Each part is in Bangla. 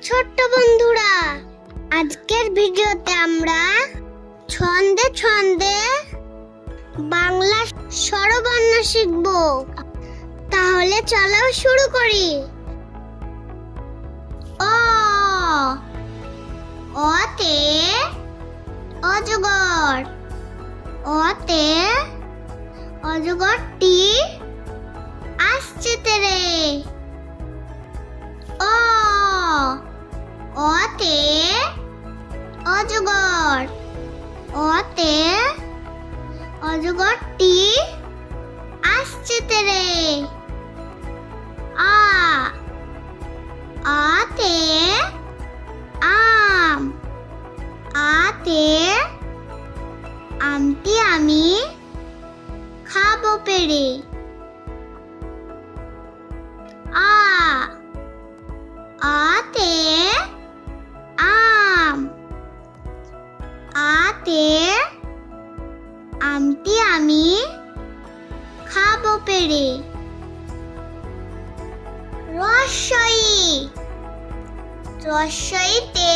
ছোট্ট বন্ধুরা, আজকের ভিডিওতে আমরা ছন্দে ছন্দে বাংলা স্বরবর্ণ শিখব। তাহলে চলো শুরু করি। অ, অতে অজগর। অতে অজগরটি আসছে তেরে। অ, অতে অজগর। অতে অজগরটি আসছে তেরে। আ, আতে আম। আতে আমটি আমি খাবো পেরে। আ, আতে আম। আতে আমটি আমি খাবো পেরে। রস্বই, রস্বইতে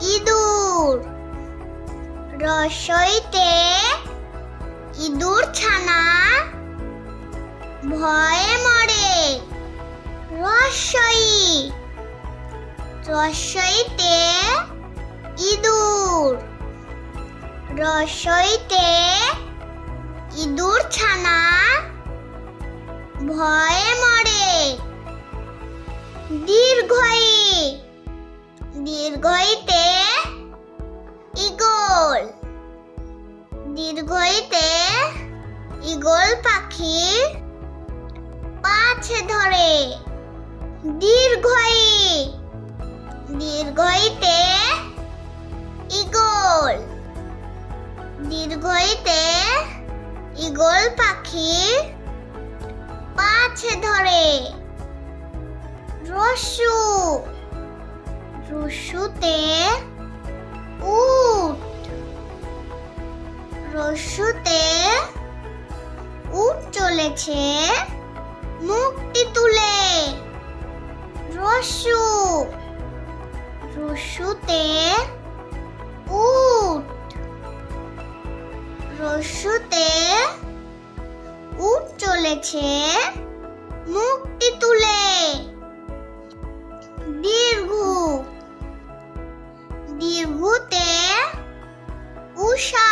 ইঁদুর। রস্বইতে ইঁদুর ছানা ভয়ে মরে। রস্বই, রস্বইতে ইঁদুর। রস্বইতে ইঁদুর ছানা ভয়ে মরে। দীর্ঘই, দীর্ঘইতে ঈগল। দীর্ঘইতে ঈগল পাখি পাছে ধরে। দীর্ঘই, দীর্ঘইতে ঈগল। দীর্ঘইতে ঈগল পাখি পাছে ধরে। রস্যু, রস্যুতে উট। রস্যুতে উট চলেছে মুখটি তুলে। রস্যু, রস্যুতে উট। রস্যুতে উট চলেছে মুখটি তুলে। দীর্ঘু, দীর্ঘুতে উষা।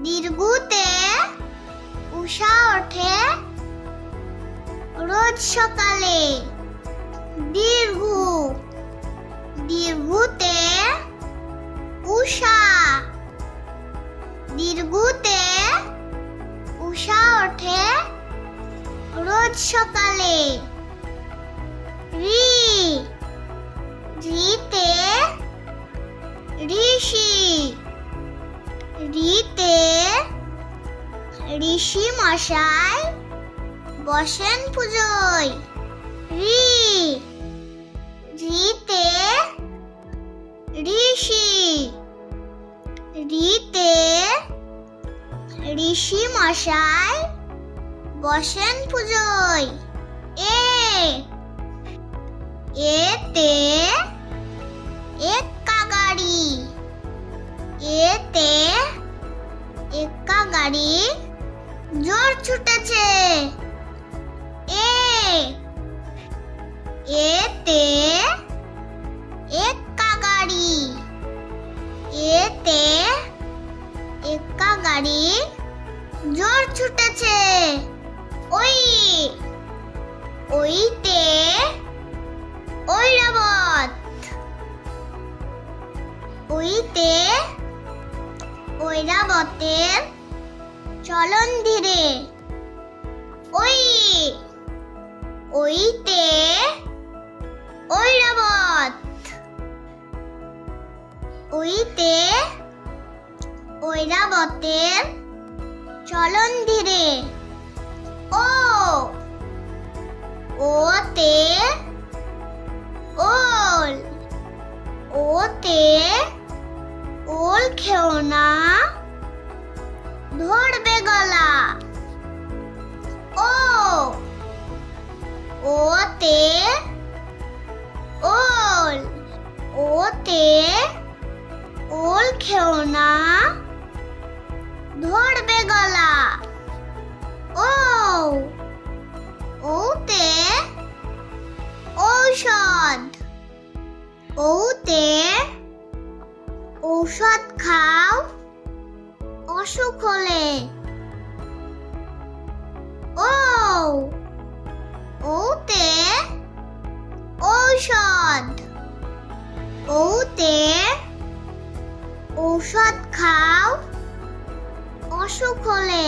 দীর্ঘুতে উষা ওঠে রোজ সকালে। দীর্ঘু, দীর্ঘুতে উষা। দীর্ঘুতে উষা ওঠে রোজ সকালে। ঋ, ঋতে ঋষি। ঋতে ঋষি মশাই বসেন পুজোয়। ঋ, ঋতে ঋষি। ঋতে ঋষি মশাই বসেন পুজোয়। এ, এতে এক্কা গাড়ি। এতে এক্কা গাড়ি জোর ছুটেছে। এ, এতে এক্কা গাড়ি। এতে এক্কা গাড়ি জোর ছুটেছে। ওই, ওইতে ঐরাবত। ওইতে ঐরাবতের চলন ধীরে। ওই, ওইতে ঐরাবত। ওইতে ঐরাবতের চলন ধীরে। ও, ওতে ওল। ওতে ওল খেও না ধরবে গলা। ও, ওতে ওতে ঔষধ খাও অসুখ হলে। ও ওতে ঔষধ। ওতে ঔষধ খাও অসুখ হলে।